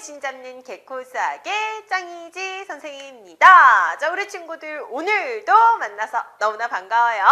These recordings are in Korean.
대신 잡는 개코수학의 짱이지 선생님입니다. 자, 우리 친구들 오늘도 만나서 너무나 반가워요.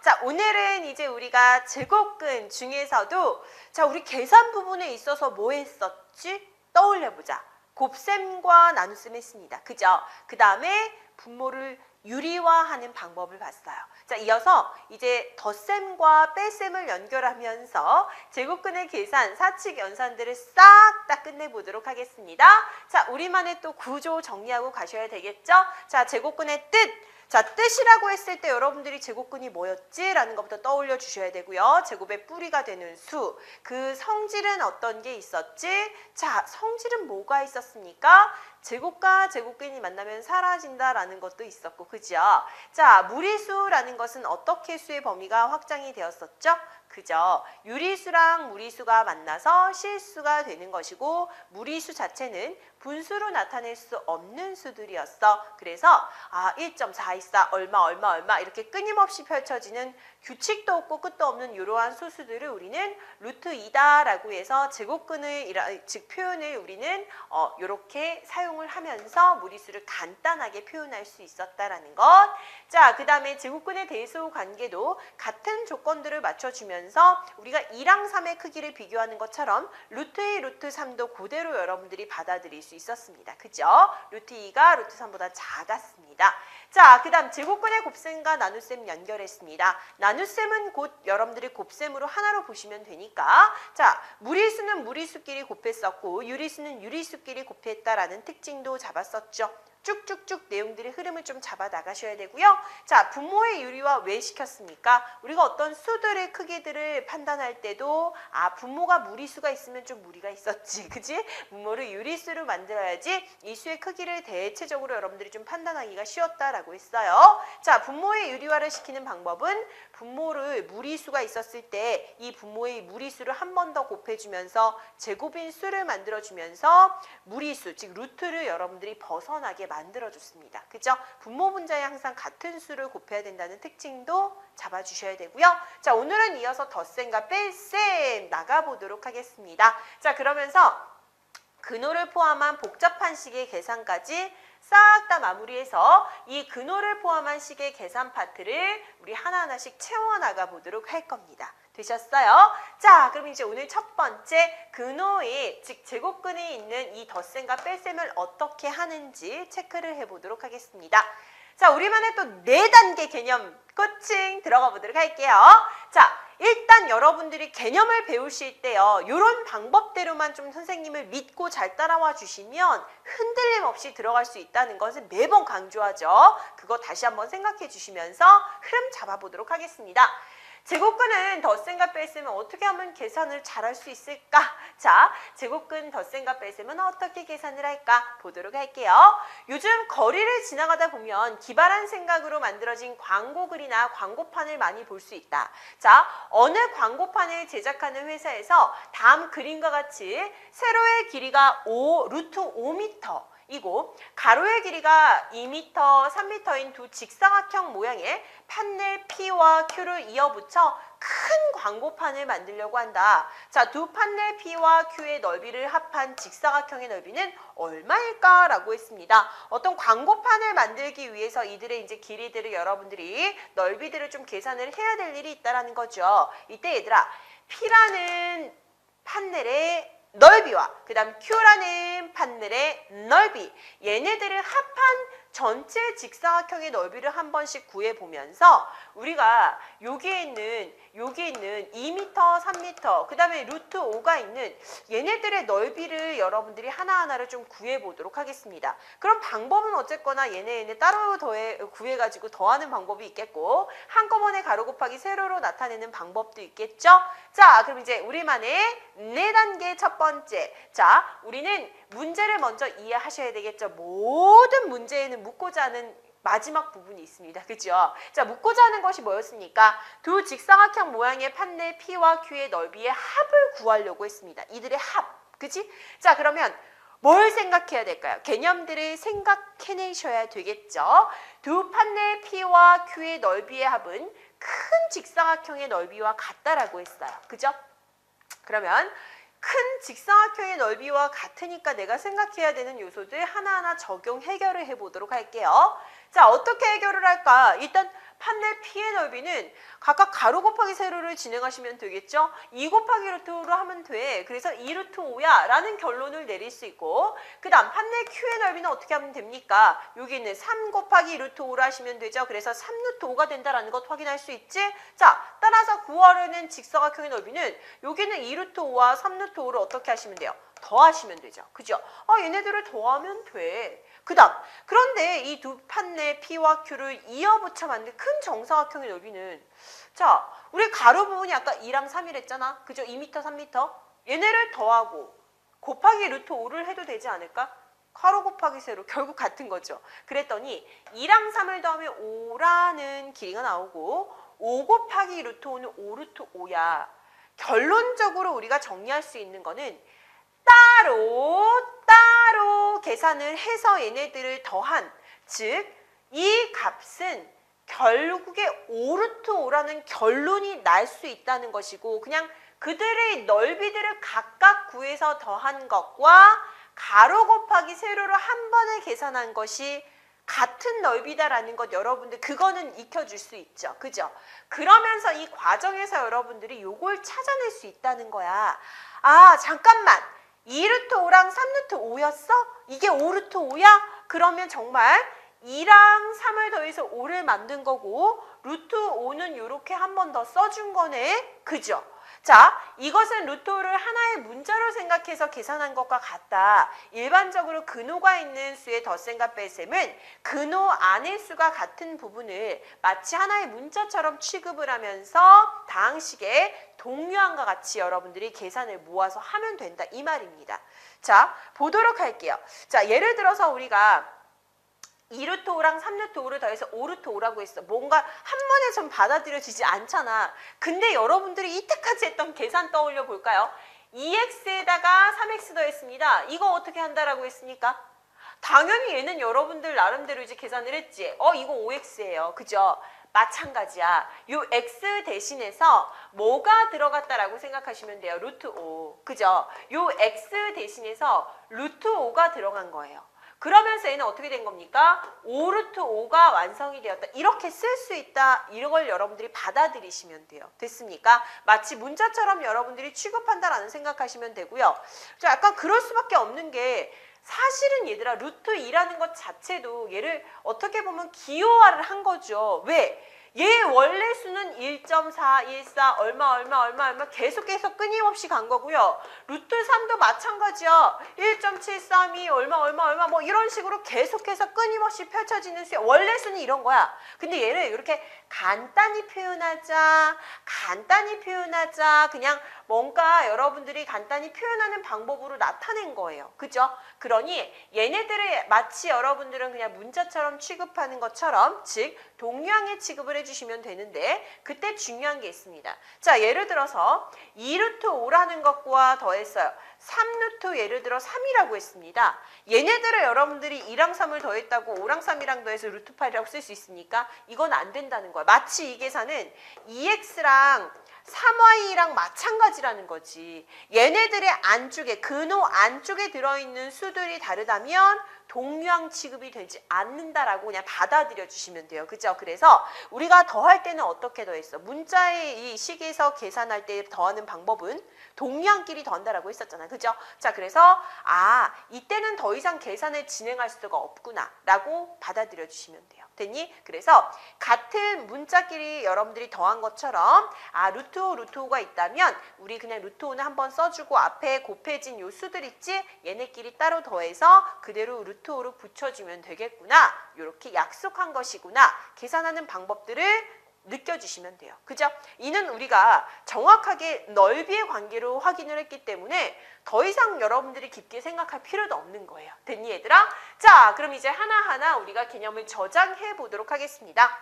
자, 오늘은 이제 우리가 제곱근 중에서도 자, 우리 계산 부분에 있어서 뭐 했었지? 떠올려보자. 곱셈과 나눗셈 했습니다. 그죠? 그 다음에 분모를 유리화하는 방법을 봤어요. 자, 이어서 이제 덧셈과 뺄셈을 연결하면서 제곱근의 계산, 사칙 연산들을 싹 다 끝내보도록 하겠습니다. 자, 우리만의 또 구조 정리하고 가셔야 되겠죠? 자, 제곱근의 뜻. 자, 뜻이라고 했을 때 여러분들이 제곱근이 뭐였지? 라는 것부터 떠올려 주셔야 되고요. 제곱의 뿌리가 되는 수. 그 성질은 어떤 게 있었지? 자, 성질은 뭐가 있었습니까? 제곱과 제곱근이 만나면 사라진다라는 것도 있었고, 그죠? 자, 무리수라는 것은 어떻게 수의 범위가 확장이 되었었죠? 그죠? 유리수랑 무리수가 만나서 실수가 되는 것이고, 무리수 자체는 분수로 나타낼 수 없는 수들이었어. 그래서 1.424 얼마 이렇게 끊임없이 펼쳐지는 규칙도 없고 끝도 없는 이러한 수들을 우리는 루트 2다라고 해서 제곱근을 즉 표현을 우리는 이렇게 사용을 하면서 무리수를 간단하게 표현할 수 있었다라는 것. 자, 그 다음에 제곱근의 대소 관계도 같은 조건들을 맞춰주면서 우리가 2랑 3의 크기를 비교하는 것처럼 루트 2, 루트 3도 그대로 여러분들이 받아들일 수 있었습니다. 그죠? 루트 2가 루트 3보다 작았습니다. 자, 그 다음 제곱근의 곱셈과 나눗셈 연결했습니다. 나눗셈은 곧 여러분들이 곱셈으로 하나로 보시면 되니까 자, 무리수는 무리수끼리 곱했었고 유리수는 유리수끼리 곱했다라는 특징도 잡았었죠. 쭉쭉쭉 내용들의 흐름을 좀 잡아 나가셔야 되고요. 자, 분모의 유리화 왜 시켰습니까? 우리가 어떤 수들의 크기들을 판단할 때도 분모가 무리수가 있으면 좀 무리가 있었지, 그지? 분모를 유리수로 만들어야지 이 수의 크기를 대체적으로 여러분들이 좀 판단하기가 쉬웠다라고 했어요. 자, 분모의 유리화를 시키는 방법은 분모를 무리수가 있었을 때 이 분모의 무리수를 한 번 더 곱해주면서 제곱인 수를 만들어주면서 무리수, 즉 루트를 여러분들이 벗어나게 만들어줬습니다. 그죠? 분모 분자에 항상 같은 수를 곱해야 된다는 특징도 잡아주셔야 되고요. 자, 오늘은 이어서 덧셈과 뺄셈 나가보도록 하겠습니다. 자, 그러면서 근호를 포함한 복잡한 식의 계산까지 싹 다 마무리해서 이 근호를 포함한 식의 계산 파트를 우리 하나하나씩 채워나가 보도록 할 겁니다. 되셨어요? 자, 그럼 이제 오늘 첫 번째 근호에 즉 제곱근에 있는 이 덧셈과 뺄셈을 어떻게 하는지 체크를 해보도록 하겠습니다. 자, 우리만의 또 4단계 개념 코칭 들어가 보도록 할게요. 자, 일단 여러분들이 개념을 배우실 때요. 이런 방법대로만 좀 선생님을 믿고 잘 따라와 주시면 흔들림 없이 들어갈 수 있다는 것을 매번 강조하죠. 그거 다시 한번 생각해 주시면서 흐름 잡아보도록 하겠습니다. 제곱근은 덧셈과 뺄셈은 어떻게 하면 계산을 잘할 수 있을까? 자, 제곱근 덧셈과 뺄셈은 어떻게 계산을 할까? 보도록 할게요. 요즘 거리를 지나가다 보면 기발한 생각으로 만들어진 광고글이나 광고판을 많이 볼 수 있다. 자, 어느 광고판을 제작하는 회사에서 다음 그림과 같이 세로의 길이가 루트 5m 이고 가로의 길이가 2m, 3m인 두 직사각형 모양의 판넬 P와 Q를 이어붙여 큰 광고판을 만들려고 한다. 자, 두 판넬 P와 Q의 넓이를 합한 직사각형의 넓이는 얼마일까? 라고 했습니다. 어떤 광고판을 만들기 위해서 이들의 이제 길이들을 여러분들이 넓이들을 좀 계산을 해야 될 일이 있다라는 거죠. 이때 얘들아, P라는 판넬의 넓이와 그 다음 Q라는 판넬의 넓이, 얘네들을 합한 전체 직사각형의 넓이를 한 번씩 구해보면서 우리가 여기에 있는 2m, 3m, 그 다음에 루트 5가 있는 얘네들의 넓이를 여러분들이 하나하나를 좀 구해보도록 하겠습니다. 그럼 방법은 어쨌거나 얘네 따로 구해가지고 더하는 방법이 있겠고 한꺼번에 가로 곱하기 세로로 나타내는 방법도 있겠죠? 자, 그럼 이제 우리만의 4단계 첫 번째. 자, 우리는 문제를 먼저 이해하셔야 되겠죠? 모든 문제에는 묻고자 하는 마지막 부분이 있습니다. 그죠? 자, 묻고자 하는 것이 뭐였습니까? 두 직사각형 모양의 판넬 P와 Q의 넓이의 합을 구하려고 했습니다. 이들의 합. 그치? 자, 그러면 뭘 생각해야 될까요? 개념들을 생각해내셔야 되겠죠? 두 판넬 P와 Q의 넓이의 합은 큰 직사각형의 넓이와 같다라고 했어요. 그죠? 그러면 큰 직사각형의 넓이와 같으니까 내가 생각해야 되는 요소들 하나하나 적용 해결을 해보도록 할게요. 자, 어떻게 해결을 할까? 일단 판넬 P의 넓이는 각각 가로 곱하기 세로를 진행하시면 되겠죠? 2 곱하기 루트 5로 하면 돼. 그래서 2 루트 5야 라는 결론을 내릴 수 있고, 그 다음 판넬 Q의 넓이는 어떻게 하면 됩니까? 여기는 3 곱하기 루트 5로 하시면 되죠. 그래서 3 루트 5가 된다라는 것 확인할 수 있지? 자, 따라서 구하려는 직사각형의 넓이는 여기는 2 루트 5와 3 루트 5를 어떻게 하시면 돼요? 더하시면 되죠. 그죠? 얘네들을 더하면 돼. 그 다음, 그런데 이 두 판넬 P와 Q를 이어붙여 만든 큰 정사각형의 넓이는, 자, 우리 가로 부분이 아까 2랑 3이랬잖아. 그죠? 2m, 3m. 얘네를 더하고 곱하기 루트 5를 해도 되지 않을까? 가로 곱하기 세로 결국 같은 거죠. 그랬더니 2랑 3을 더하면 5라는 길이가 나오고 5 곱하기 루트 5는 5 루트 5야. 결론적으로 우리가 정리할 수 있는 거는 따로 계산을 해서 얘네들을 더한, 즉 이 값은 결국에 5 루트 5라는 결론이 날 수 있다는 것이고, 그냥 그들의 넓이들을 각각 구해서 더한 것과 가로 곱하기 세로로 한 번에 계산한 것이 같은 넓이다라는 것, 여러분들 그거는 익혀줄 수 있죠. 그죠? 그러면서 이 과정에서 여러분들이 요걸 찾아낼 수 있다는 거야. 아, 잠깐만. 2 루트 5랑 3 루트 5였어? 이게 5 루트 5야? 그러면 정말 2랑 3을 더해서 5를 만든 거고, 루트 5는 이렇게 한 번 더 써준 거네. 그죠? 자, 이것은 루트 5를 하나의 문자로 생각해서 계산한 것과 같다. 일반적으로 근호가 있는 수의 덧셈과 뺄셈은 근호 안의 수가 같은 부분을 마치 하나의 문자처럼 취급을 하면서 다항식의 동류항과 같이 여러분들이 계산을 모아서 하면 된다, 이 말입니다. 자, 보도록 할게요. 자, 예를 들어서 우리가 2 루트 5랑 3 루트 5를 더해서 5 루트 5라고 했어. 뭔가 한 번에 좀 받아들여지지 않잖아. 근데 여러분들이 이때까지 했던 계산 떠올려 볼까요? 2x에다가 3x 더했습니다. 이거 어떻게 한다라고 했습니까? 당연히 얘는 여러분들 나름대로 이제 계산을 했지. 이거 5x예요. 그죠? 마찬가지야. 요 x 대신해서 뭐가 들어갔다라고 생각하시면 돼요. 루트 5. 그죠? 요 x 대신해서 루트 5가 들어간 거예요. 그러면서 얘는 어떻게 된 겁니까? 5 루트 5가 완성이 되었다. 이렇게 쓸 수 있다. 이걸 여러분들이 받아들이시면 돼요. 됐습니까? 마치 문자처럼 여러분들이 취급한다라는 생각하시면 되고요. 자, 약간 그럴 수밖에 없는 게, 사실은 얘들아 루트 2라는 것 자체도 얘를 어떻게 보면 기호화를 한 거죠. 왜? 얘 원래 수는 1.414 얼마 계속해서 끊임없이 간 거고요. 루트 3도 마찬가지야. 1.732 얼마 뭐 이런 식으로 계속해서 끊임없이 펼쳐지는 수야. 원래 수는 이런 거야. 근데 얘를 이렇게 간단히 표현하자, 그냥 뭔가 여러분들이 간단히 표현하는 방법으로 나타낸 거예요. 그죠? 그러니 얘네들을 마치 여러분들은 그냥 문자처럼 취급하는 것처럼, 즉 동류항의 취급을 해주시면 되는데, 그때 중요한 게 있습니다. 자, 예를 들어서 2 루트 5라는 것과 더했어요. 3 루트 예를 들어 3이라고 했습니다. 얘네들을 여러분들이 2랑 3을 더했다고 5랑 3이랑 더해서 루트 8이라고 쓸 수 있습니까? 이건 안 된다는 거야. 마치 이 계산은 2x랑 3y랑 마찬가지라는 거지. 얘네들의 안쪽에, 근호 안쪽에 들어있는 수들이 다르다면 동류항 취급이 되지 않는다라고 그냥 받아들여 주시면 돼요. 그죠? 그래서 우리가 더할 때는 어떻게 더했어? 문자의 이 식에서 계산할 때 더하는 방법은 동류항끼리 더한다라고 했었잖아요. 그죠? 자, 그래서 이때는 더 이상 계산을 진행할 수가 없구나 라고 받아들여 주시면 돼요. 됐니? 그래서 같은 문자끼리 여러분들이 더한 것처럼 루트 5, 루트 5가 있다면 우리 그냥 루트 5는 한번 써주고 앞에 곱해진 요 수들 있지? 얘네끼리 따로 더해서 그대로 루트 5로 붙여주면 되겠구나. 이렇게 약속한 것이구나. 계산하는 방법들을 느껴주시면 돼요. 그죠? 이는 우리가 정확하게 넓이의 관계로 확인을 했기 때문에 더 이상 여러분들이 깊게 생각할 필요도 없는 거예요. 됐니 얘들아? 자, 그럼 이제 하나하나 우리가 개념을 저장해 보도록 하겠습니다.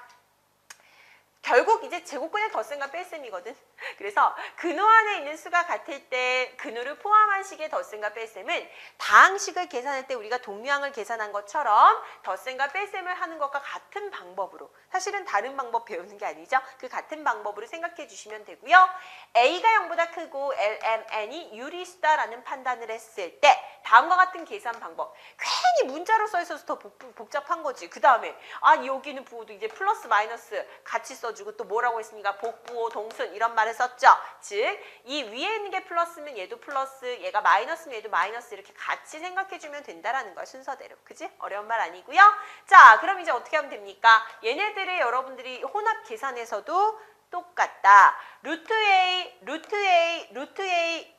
결국 이제 제곱근의 덧셈과 뺄셈이거든. 그래서 근호 안에 있는 수가 같을 때 근호를 포함한 식의 덧셈과 뺄셈은 다항식을 계산할 때 우리가 동류항을 계산한 것처럼 덧셈과 뺄셈을 하는 것과 같은 방법으로, 사실은 다른 방법 배우는 게 아니죠. 그 같은 방법으로 생각해 주시면 되고요. A가 0보다 크고 LMN이 유리수다라는 판단을 했을 때 다음과 같은 계산 방법. 괜히 문자로 써 있어서 더 복잡한 거지. 그 다음에 여기는 부호도 이제 플러스 마이너스 같이 써주고 또 뭐라고 했습니까? 복부호 동순 이런 말을 썼죠. 즉 이 위에 있는 게 플러스면 얘도 플러스, 얘가 마이너스면 얘도 마이너스 이렇게 같이 생각해주면 된다라는 거야. 순서대로. 그지? 어려운 말 아니고요. 자, 그럼 이제 어떻게 하면 됩니까? 얘네들을 여러분들이 혼합 계산에서도 똑같다. 루트 A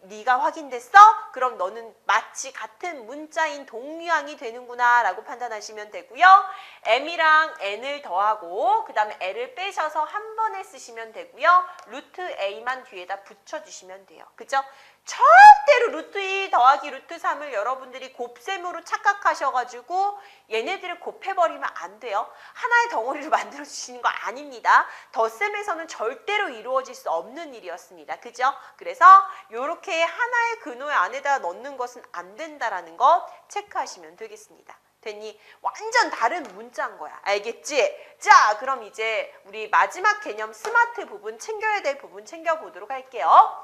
네가 확인됐어? 그럼 너는 마치 같은 문자인 동류항이 되는구나 라고 판단하시면 되고요. M이랑 N을 더하고 그 다음에 L을 빼셔서 한 번에 쓰시면 되고요. 루트 A만 뒤에다 붙여주시면 돼요. 그죠? 절대로 루트 2 더하기 루트 3을 여러분들이 곱셈으로 착각하셔가지고 얘네들을 곱해버리면 안 돼요. 하나의 덩어리를 만들어주시는 거 아닙니다. 덧셈에서는 절대로 이루어질 수 없는 일이었습니다. 그죠? 그래서 이렇게 하나의 근호 안에다 넣는 것은 안 된다라는 거 체크하시면 되겠습니다. 됐니? 완전 다른 문자인 거야. 알겠지? 자, 그럼 이제 우리 마지막 개념 스마트 부분 챙겨야 될 부분 챙겨보도록 할게요.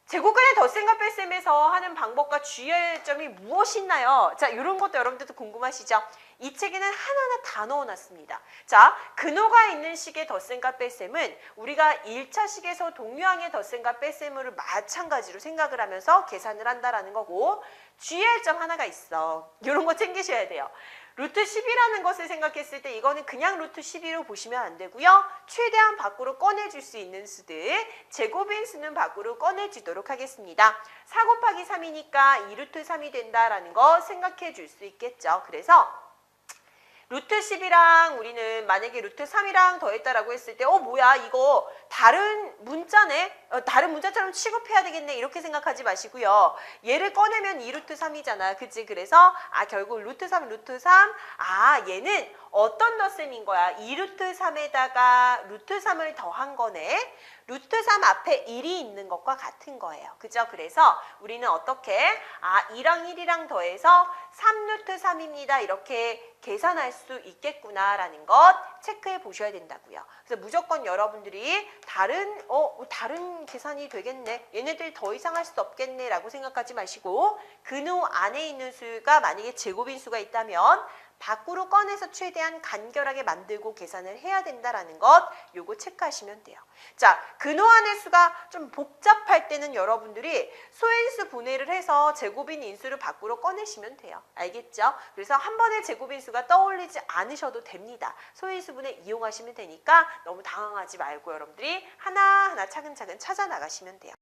제곱근의 덧셈과 뺄셈에서 하는 방법과 주의할 점이 무엇이나요? 자, 이런 것도 여러분들도 궁금하시죠? 이 책에는 하나하나 다 넣어놨습니다. 자, 근호가 있는 식의 덧셈과 뺄셈은 우리가 1차 식에서 동류항의 덧셈과 뺄셈을 마찬가지로 생각을 하면서 계산을 한다라는 거고, 주의할 점 하나가 있어. 이런 거 챙기셔야 돼요. 루트 10이라는 것을 생각했을 때 이거는 그냥 루트 12로 보시면 안 되고요. 최대한 밖으로 꺼내줄 수 있는 수들, 제곱인 수는 밖으로 꺼내주도록 하겠습니다. 4 곱하기 3이니까 2루트 3이 된다라는 거 생각해 줄 수 있겠죠. 그래서 루트 10이랑 우리는 만약에 루트 3이랑 더했다라고 했을 때 뭐야 이거 다른 문자네? 다른 문자처럼 취급해야 되겠네 이렇게 생각하지 마시고요. 얘를 꺼내면 2루트 3이잖아. 그치? 그래서 결국 루트 3, 루트 3 얘는 어떤 덧셈인 거야? 2루트 3에다가 루트 3을 더한 거네. 루트 3 앞에 1이 있는 것과 같은 거예요. 그죠? 그래서 우리는 어떻게 2랑 1이랑 더해서 3루트 3입니다. 이렇게 계산할 수 있겠구나라는 것 체크해 보셔야 된다고요. 그래서 무조건 여러분들이 다른 계산이 되겠네. 얘네들 더 이상 할 수 없겠네 라고 생각하지 마시고 근호 안에 있는 수가 만약에 제곱인 수가 있다면 밖으로 꺼내서 최대한 간결하게 만들고 계산을 해야 된다라는 것 요거 체크하시면 돼요. 자, 근호 안의 수가 좀 복잡할 때는 여러분들이 소인수 분해를 해서 제곱인 인수를 밖으로 꺼내시면 돼요. 알겠죠? 그래서 한 번에 제곱인 수가 떠올리지 않으셔도 됩니다. 소인수 분해 이용하시면 되니까 너무 당황하지 말고 여러분들이 하나하나 차근차근 찾아 나가시면 돼요.